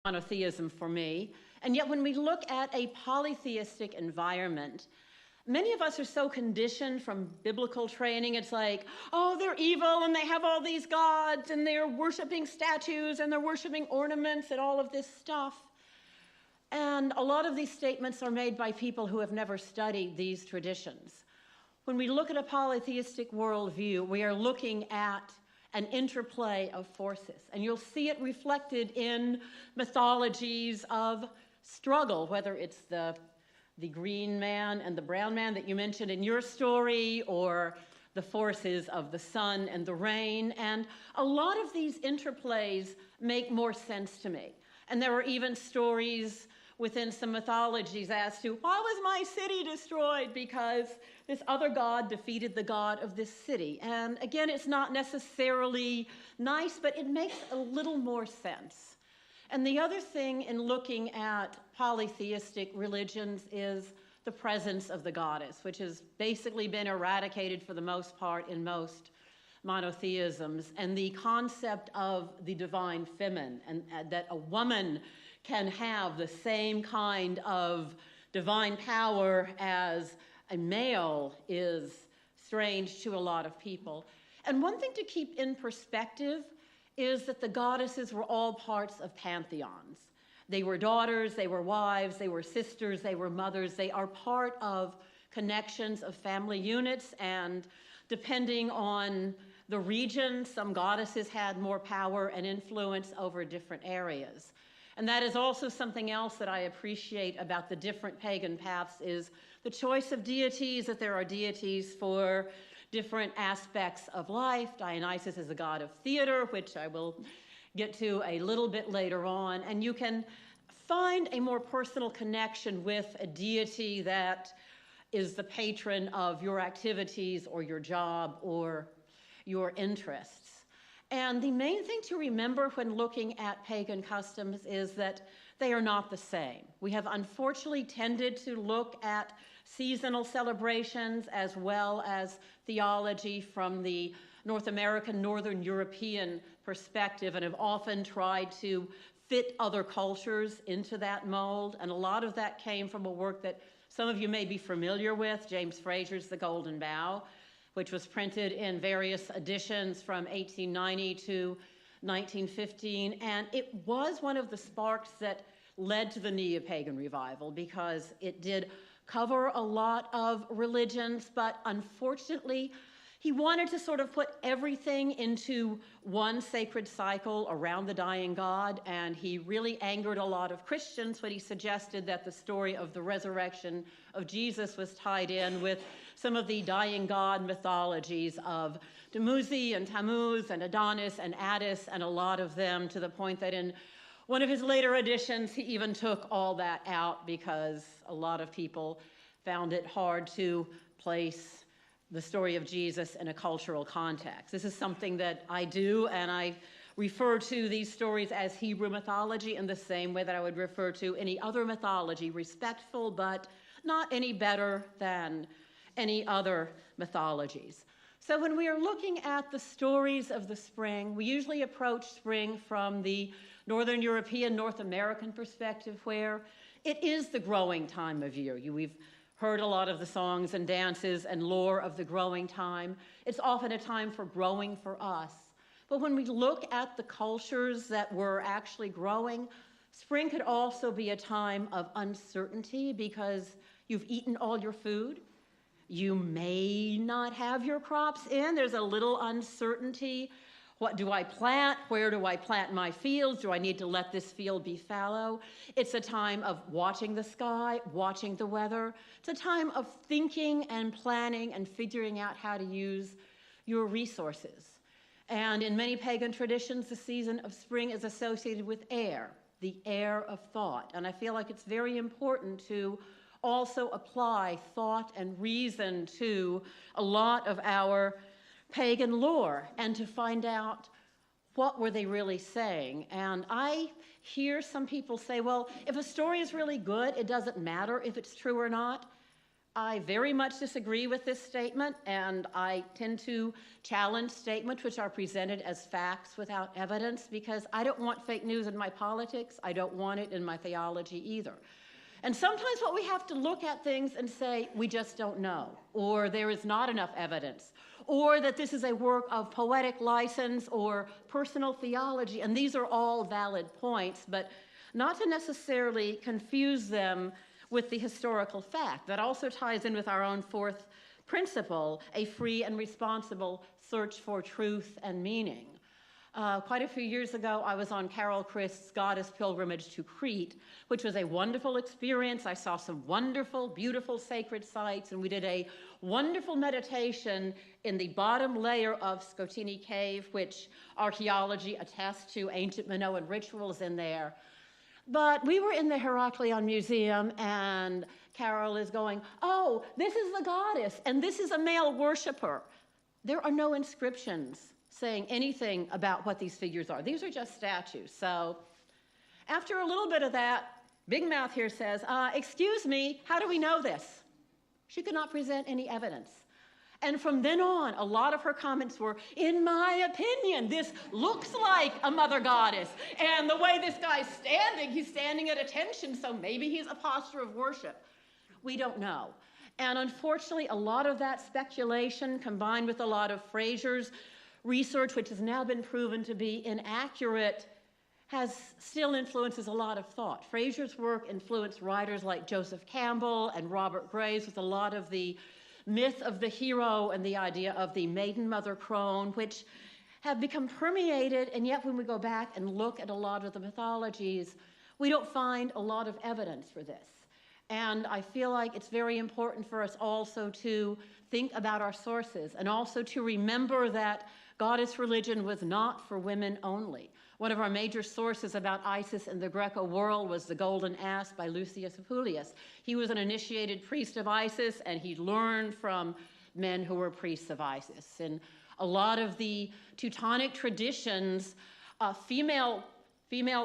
monotheism for me. And yet when we look at a polytheistic environment, many of us are so conditioned from biblical training. It's like, oh, they're evil and they have all these gods and they're worshiping statues and they're worshiping ornaments and all of this stuff. And a lot of these statements are made by people who have never studied these traditions. When we look at a polytheistic worldview, we are looking at an interplay of forces. And you'll see it reflected in mythologies of struggle, whether it's the green man and the brown man that you mentioned in your story, or the forces of the sun and the rain. And a lot of these interplays make more sense to me. And there are even stories within some mythologies as to, why was my city destroyed? Because this other god defeated the god of this city. And again, it's not necessarily nice, but it makes a little more sense. And the other thing in looking at polytheistic religions is the presence of the goddess, which has basically been eradicated for the most part in most monotheisms, and the concept of the divine feminine, and that a woman can have the same kind of divine power as a male is strange to a lot of people. And one thing to keep in perspective is that the goddesses were all parts of pantheons. They were daughters, they were wives, they were sisters, they were mothers. They are part of connections of family units, and depending on the region, some goddesses had more power and influence over different areas. And that is also something else that I appreciate about the different pagan paths, is the choice of deities, that there are deities for different aspects of life. Dionysus is a god of theater, which I will get to a little bit later on. And you can find a more personal connection with a deity that is the patron of your activities or your job or your interests. And the main thing to remember when looking at pagan customs is that they are not the same. We have unfortunately tended to look at seasonal celebrations as well as theology from the North American, Northern European perspective, and have often tried to fit other cultures into that mold. And a lot of that came from a work that some of you may be familiar with, James Frazier's The Golden Bough, which was printed in various editions from 1890 to 1915. And it was one of the sparks that led to the neo-pagan revival, because it did cover a lot of religions, but unfortunately, he wanted to sort of put everything into one sacred cycle around the dying God, and he really angered a lot of Christians when he suggested that the story of the resurrection of Jesus was tied in with some of the dying God mythologies of Dumuzi and Tammuz and Adonis and Attis, and a lot of them, to the point that in one of his later editions, he even took all that out because a lot of people found it hard to place the story of Jesus in a cultural context. This is something that I do, and I refer to these stories as Hebrew mythology in the same way that I would refer to any other mythology, respectful, but not any better than any other mythologies. So when we are looking at the stories of the spring, we usually approach spring from the Northern European, North American perspective, where it is the growing time of year. We've heard a lot of the songs and dances and lore of the growing time. It's often a time for growing for us. But when we look at the cultures that were actually growing, spring could also be a time of uncertainty, because you've eaten all your food. You may not have your crops in. There's a little uncertainty. What do I plant? Where do I plant my fields? Do I need to let this field be fallow? It's a time of watching the sky, watching the weather. It's a time of thinking and planning and figuring out how to use your resources. And in many pagan traditions, the season of spring is associated with air, the air of thought. And I feel like it's very important to also apply thought and reason to a lot of our pagan lore, and to find out what were they really saying. And I hear some people say, well, if a story is really good, it doesn't matter if it's true or not. I very much disagree with this statement, and I tend to challenge statements which are presented as facts without evidence, because I don't want fake news in my politics. I don't want it in my theology either. And sometimes what we have to look at things and say, we just don't know, or there is not enough evidence, or that this is a work of poetic license or personal theology, and these are all valid points, but not to necessarily confuse them with the historical fact. That also ties in with our own fourth principle, a free and responsible search for truth and meaning. Quite a few years ago, I was on Carol Christ's goddess pilgrimage to Crete, which was a wonderful experience. I saw some wonderful, beautiful sacred sites, and we did a wonderful meditation in the bottom layer of Scotini Cave, which archaeology attests to ancient Minoan rituals in there. But we were in the Heraklion Museum, and Carol is going, oh, this is the goddess, and this is a male worshiper. There are no inscriptions saying anything about what these figures are. These are just statues. So after a little bit of that, Big Mouth here says, excuse me, how do we know this? She could not present any evidence. And from then on, a lot of her comments were, in my opinion, this looks like a mother goddess. And the way this guy's standing, he's standing at attention, so maybe he's a posture of worship. We don't know. And unfortunately, a lot of that speculation, combined with a lot of Fraser's research, which has now been proven to be inaccurate, still influences a lot of thought. Fraser's work influenced writers like Joseph Campbell and Robert Graves with a lot of the myth of the hero and the idea of the maiden mother crone, which have become permeated, and yet when we go back and look at a lot of the mythologies, we don't find a lot of evidence for this. And I feel like it's very important for us also to think about our sources, and also to remember that goddess religion was not for women only. One of our major sources about Isis in the Greco world was The Golden Ass by Lucius Apuleius. He was an initiated priest of Isis, and he learned from men who were priests of Isis. In a lot of the Teutonic traditions, female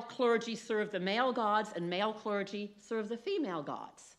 clergy served the male gods, and male clergy served the female gods.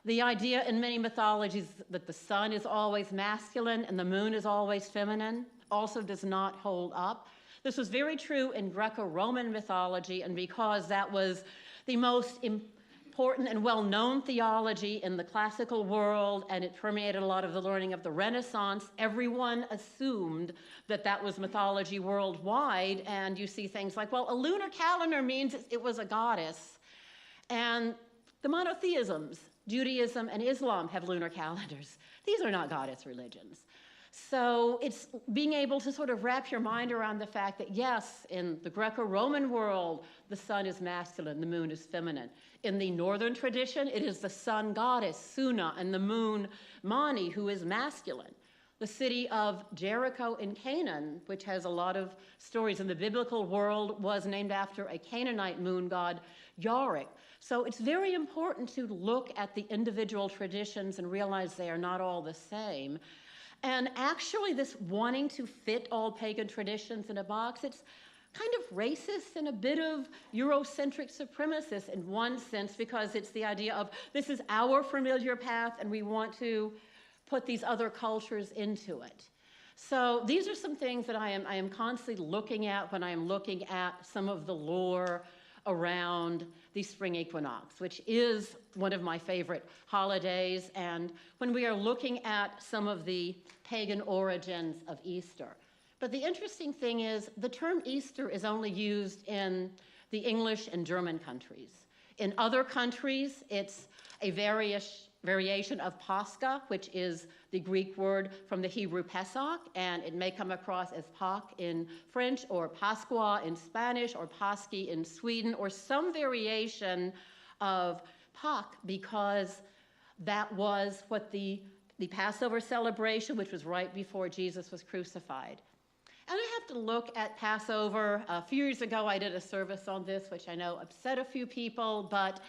The idea in many mythologies that the sun is always masculine and the moon is always feminine also does not hold up. This was very true in Greco-Roman mythology, and because that was the most important and well-known theology in the classical world, and it permeated a lot of the learning of the Renaissance, everyone assumed that that was mythology worldwide, and you see things like, well, a lunar calendar means it was a goddess, and the monotheisms, Judaism and Islam, have lunar calendars. These are not goddess religions. So it's being able to sort of wrap your mind around the fact that, yes, in the Greco-Roman world, the sun is masculine, the moon is feminine. In the northern tradition, it is the sun goddess, Suna, and the moon, Mani, who is masculine. The city of Jericho in Canaan, which has a lot of stories in the biblical world, was named after a Canaanite moon god, Yarick. So it's very important to look at the individual traditions and realize they are not all the same. And actually, this wanting to fit all pagan traditions in a box, it's kind of racist and a bit of Eurocentric supremacist in one sense, because it's the idea of this is our familiar path and we want to put these other cultures into it. So these are some things that I am constantly looking at when I am looking at some of the lore around the spring equinox, which is one of my favorite holidays, and when we are looking at some of the pagan origins of Easter. But the interesting thing is the term Easter is only used in the English and German countries. In other countries, it's a variation of Pascha, which is the Greek word from the Hebrew Pesach, and it may come across as Pâques in French, or Pascua in Spanish, or Paschi in Sweden, or some variation of Pâques, because that was what the Passover celebration, which was right before Jesus was crucified. And I have to look at Passover. A few years ago, I did a service on this, which I know upset a few people, but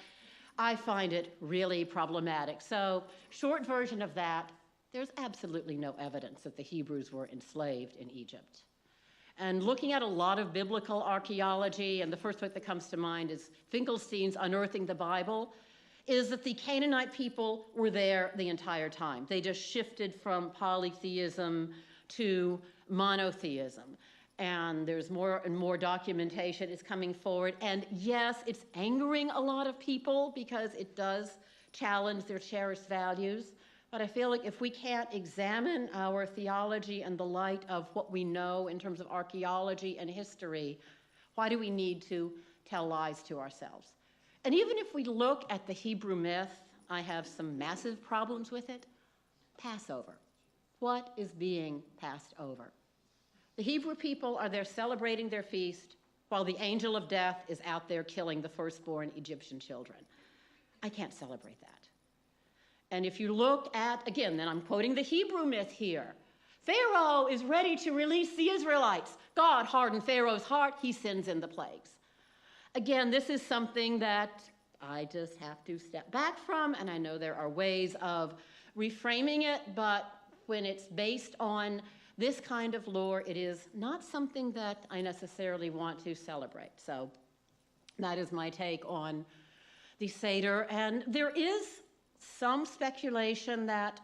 I find it really problematic. So, short version of that, there's absolutely no evidence that the Hebrews were enslaved in Egypt. And looking at a lot of biblical archaeology, and the first book that comes to mind is Finkelstein's Unearthing the Bible, is that the Canaanite people were there the entire time. They just shifted from polytheism to monotheism. And there's more and more documentation is coming forward. And yes, it's angering a lot of people because it does challenge their cherished values. But I feel like if we can't examine our theology in the light of what we know in terms of archaeology and history, why do we need to tell lies to ourselves? And even if we look at the Hebrew myth, I have some massive problems with it. Passover. What is being passed over? The Hebrew people are there celebrating their feast while the angel of death is out there killing the firstborn Egyptian children. I can't celebrate that. And if you look at, again, then I'm quoting the Hebrew myth here. Pharaoh is ready to release the Israelites. God hardened Pharaoh's heart. He sends in the plagues. Again, this is something that I just have to step back from, and I know there are ways of reframing it, but when it's based on this kind of lore, it is not something that I necessarily want to celebrate. So that is my take on the Seder. And there is some speculation that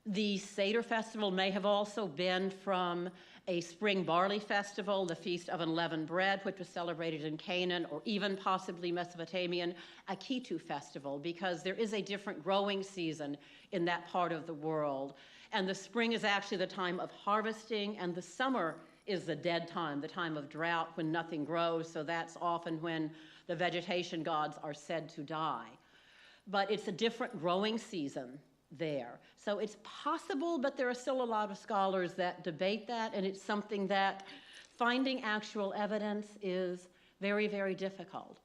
the Seder festival may have also been from a spring barley festival, the Feast of Unleavened Bread, which was celebrated in Canaan, or even possibly Mesopotamian Akitu festival, because there is a different growing season in that part of the world. And the spring is actually the time of harvesting, and the summer is the dead time, the time of drought when nothing grows, so that's often when the vegetation gods are said to die. But it's a different growing season there. So it's possible, but there are still a lot of scholars that debate that, and it's something that finding actual evidence is very, very difficult.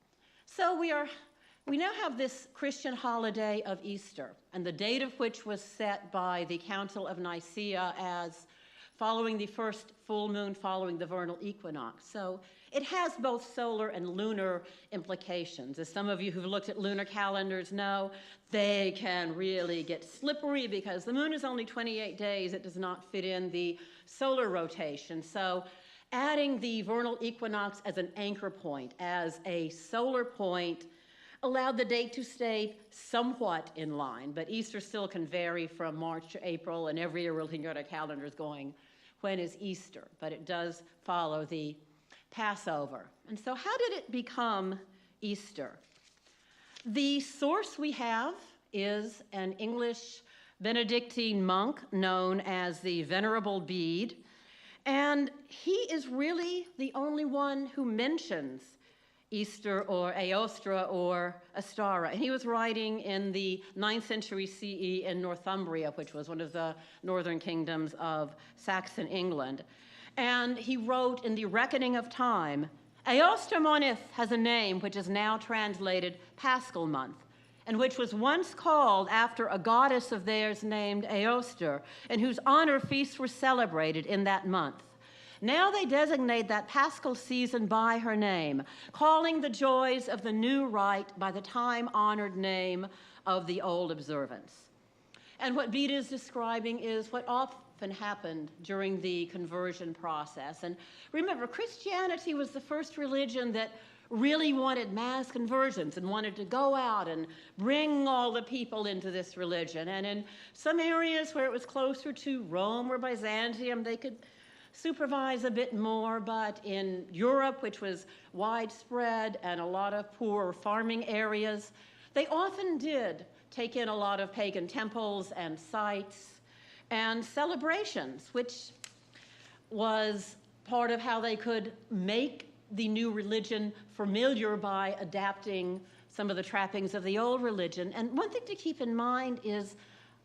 So we now have this Christian holiday of Easter, and the date of which was set by the Council of Nicaea as following the first full moon following the vernal equinox. So it has both solar and lunar implications. As some of you who've looked at lunar calendars know, they can really get slippery because the moon is only 28 days. It does not fit in the solar rotation. So adding the vernal equinox as an anchor point, as a solar point, allowed the date to stay somewhat in line, but Easter still can vary from March to April, and every year we're looking at our calendars going, when is Easter? But it does follow the Passover. And so how did it become Easter? The source we have is an English Benedictine monk known as the Venerable Bede, and he is really the only one who mentions Easter or Aostra or Astara. And he was writing in the 9th century CE in Northumbria, which was one of the northern kingdoms of Saxon England. And he wrote in the Reckoning of Time, Aostra Monith has a name which is now translated Paschal Month, and which was once called after a goddess of theirs named Aoster, in whose honor feasts were celebrated in that month. Now they designate that Paschal season by her name, calling the joys of the new rite by the time-honored name of the old observance. And what Bede is describing is what often happened during the conversion process. And remember, Christianity was the first religion that really wanted mass conversions and wanted to go out and bring all the people into this religion. And in some areas where it was closer to Rome or Byzantium, they could supervise a bit more, but in Europe, which was widespread and a lot of poor farming areas, they often did take in a lot of pagan temples and sites and celebrations, which was part of how they could make the new religion familiar by adapting some of the trappings of the old religion. And one thing to keep in mind is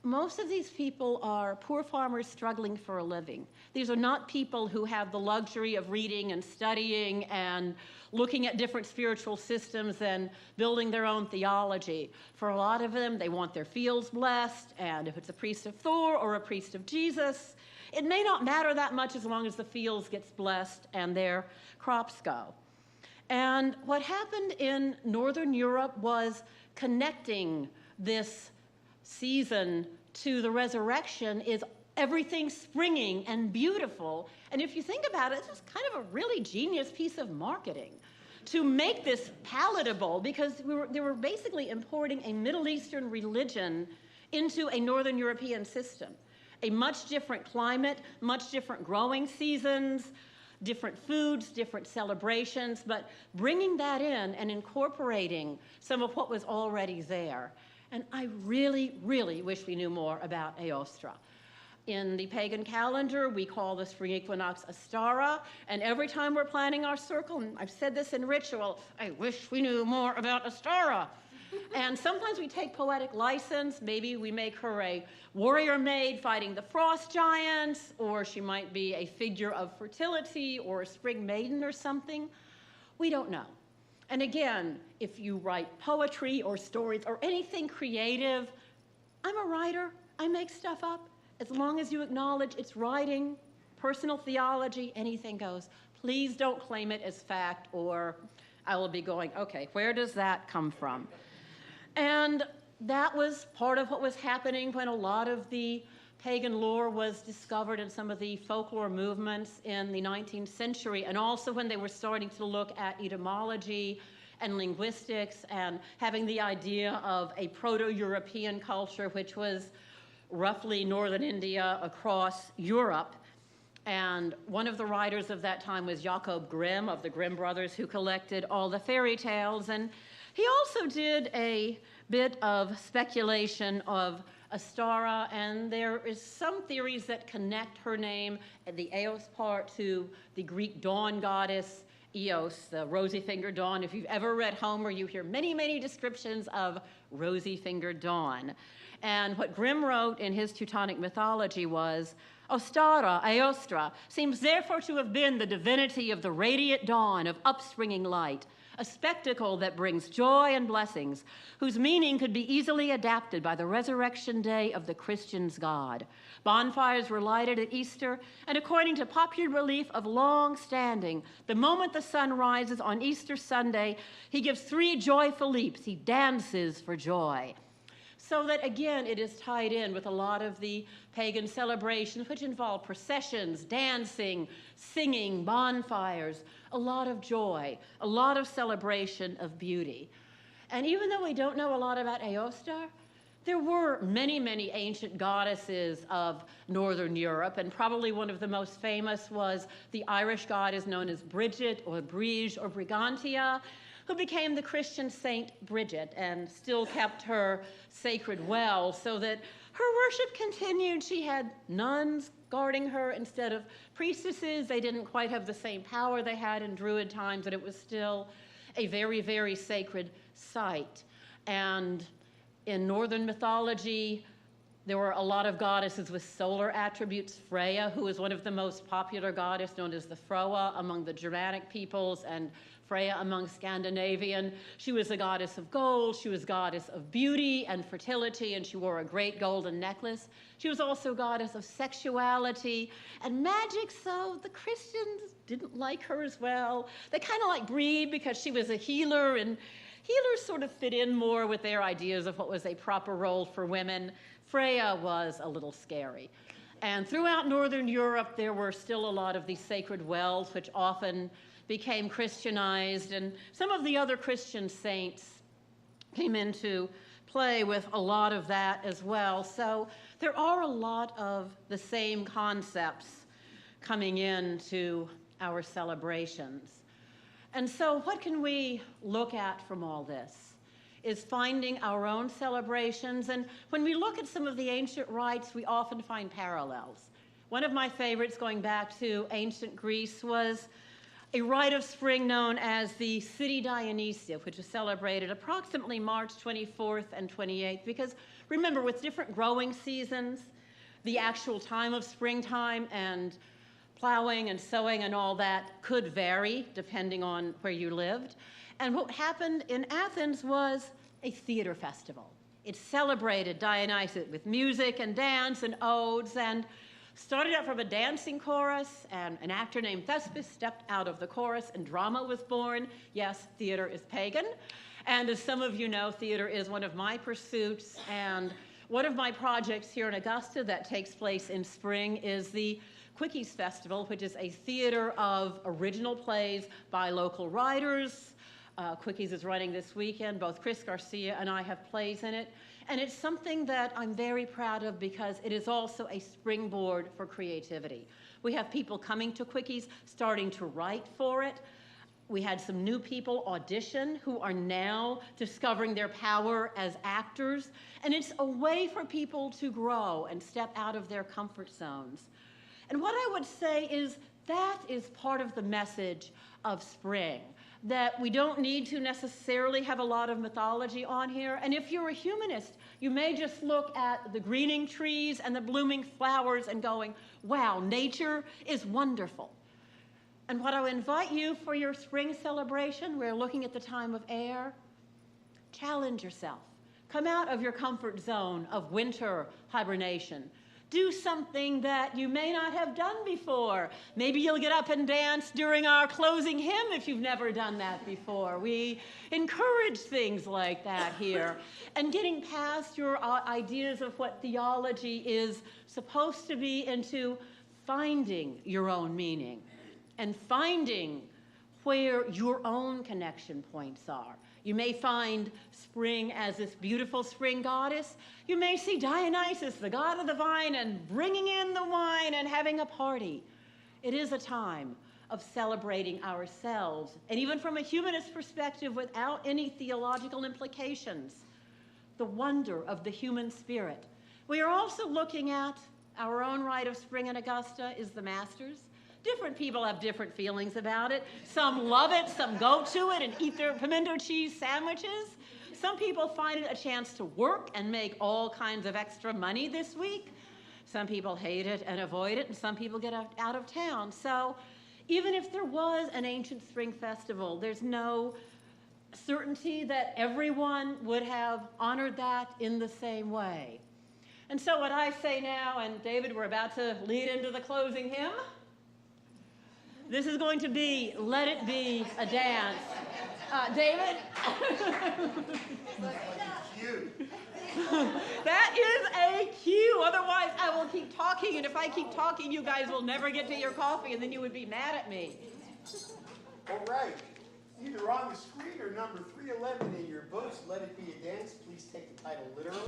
most of these people are poor farmers struggling for a living. These are not people who have the luxury of reading and studying and looking at different spiritual systems and building their own theology. For a lot of them, they want their fields blessed, and if it's a priest of Thor or a priest of Jesus, it may not matter that much as long as the fields gets blessed and their crops go. And what happened in Northern Europe was connecting this season to the resurrection is everything springing and beautiful. And if you think about it, this is kind of a really genius piece of marketing to make this palatable, because they were basically importing a Middle Eastern religion into a Northern European system. A much different climate, much different growing seasons, different foods, different celebrations, but bringing that in and incorporating some of what was already there. And I really, really wish we knew more about Aostra. In the pagan calendar, we call the spring equinox Astara, and every time we're planning our circle, and I've said this in ritual, I wish we knew more about Astara. And sometimes we take poetic license. Maybe we make her a warrior maid fighting the frost giants, or she might be a figure of fertility or a spring maiden or something. We don't know. And again, if you write poetry or stories or anything creative, I'm a writer, I make stuff up. As long as you acknowledge it's writing, personal theology, anything goes. Please don't claim it as fact, or I will be going, okay, where does that come from? And that was part of what was happening when a lot of the pagan lore was discovered in some of the folklore movements in the 19th century, and also when they were starting to look at etymology and linguistics and having the idea of a Proto-European culture, which was roughly northern India across Europe. And one of the writers of that time was Jacob Grimm of the Grimm brothers, who collected all the fairy tales. And he also did a bit of speculation of Astara, and there is some theories that connect her name, the Eos part, to the Greek dawn goddess Eos, the rosy-fingered dawn. If you've ever read Homer, you hear many, many descriptions of rosy-fingered dawn. And what Grimm wrote in his Teutonic mythology was, Ostara, Aostra, seems therefore to have been the divinity of the radiant dawn of upspringing light, a spectacle that brings joy and blessings, whose meaning could be easily adapted by the resurrection day of the Christian's God. Bonfires were lighted at Easter, and according to popular belief of long standing, the moment the sun rises on Easter Sunday, he gives 3 joyful leaps. He dances for joy. So that, again, it is tied in with a lot of the pagan celebrations, which involve processions, dancing, singing, bonfires, a lot of joy, a lot of celebration of beauty. And even though we don't know a lot about Aostra, there were many, many ancient goddesses of Northern Europe, and probably one of the most famous was the Irish goddess known as Bridget, or Brige, or Brigantia, who became the Christian Saint Bridget and still kept her sacred well, so that her worship continued. She had nuns guarding her instead of priestesses. They didn't quite have the same power they had in Druid times, but it was still a very, very sacred site. And in Northern mythology, there were a lot of goddesses with solar attributes. Freya, who is one of the most popular goddesses, known as the Froa among the Germanic peoples, and Freya among Scandinavian. She was a goddess of gold, she was goddess of beauty and fertility, and she wore a great golden necklace. She was also goddess of sexuality and magic, so the Christians didn't like her as well. They kind of liked Bride because she was a healer, and healers sort of fit in more with their ideas of what was a proper role for women. Freya was a little scary. And throughout Northern Europe, there were still a lot of these sacred wells, which often became Christianized, and some of the other Christian saints came into play with a lot of that as well. So there are a lot of the same concepts coming into our celebrations. And so what can we look at from all this is finding our own celebrations. And when we look at some of the ancient rites, we often find parallels. One of my favorites going back to ancient Greece was a rite of spring known as the City Dionysia, which was celebrated approximately March 24th and 28th, because remember, with different growing seasons, the actual time of springtime and plowing and sowing and all that could vary depending on where you lived. And what happened in Athens was a theater festival. It celebrated Dionysus with music and dance and odes, and started out from a dancing chorus, and an actor named Thespis stepped out of the chorus and drama was born. Yes, theater is pagan. And as some of you know, theater is one of my pursuits, and one of my projects here in Augusta that takes place in spring is the Quickies Festival, which is a theater of original plays by local writers. Quickies is running this weekend. Both Chris Garcia and I have plays in it. And it's something that I'm very proud of because it is also a springboard for creativity. We have people coming to Quickies, starting to write for it. We had some new people audition who are now discovering their power as actors. And it's a way for people to grow and step out of their comfort zones. And what I would say is that is part of the message of spring, that we don't need to necessarily have a lot of mythology on here. And if you're a humanist, you may just look at the greening trees and the blooming flowers and going, wow, nature is wonderful. And what I would invite you for your spring celebration, we're looking at the time of air, challenge yourself. Come out of your comfort zone of winter hibernation. Do something that you may not have done before. Maybe you'll get up and dance during our closing hymn if you've never done that before. We encourage things like that here. And getting past your ideas of what theology is supposed to be into finding your own meaning and finding where your own connection points are. You may find spring as this beautiful spring goddess. You may see Dionysus, the god of the vine, and bringing in the wine and having a party. It is a time of celebrating ourselves, and even from a humanist perspective, without any theological implications, the wonder of the human spirit. We are also looking at our own rite of spring in Augusta is the Masters. Different people have different feelings about it. Some love it, some go to it and eat their pimento cheese sandwiches. Some people find it a chance to work and make all kinds of extra money this week. Some people hate it and avoid it, and some people get out of town. So even if there was an ancient spring festival, there's no certainty that everyone would have honored that in the same way. And so what I say now, and David, we're about to lead into the closing hymn. This is going to be Let It Be a Dance. David? That is a cue. Otherwise, I will keep talking, and if I keep talking, you guys will never get to your coffee, and then you would be mad at me. All right. Either on the screen or number 311 in your books, Let It Be a Dance. Please take the title literally.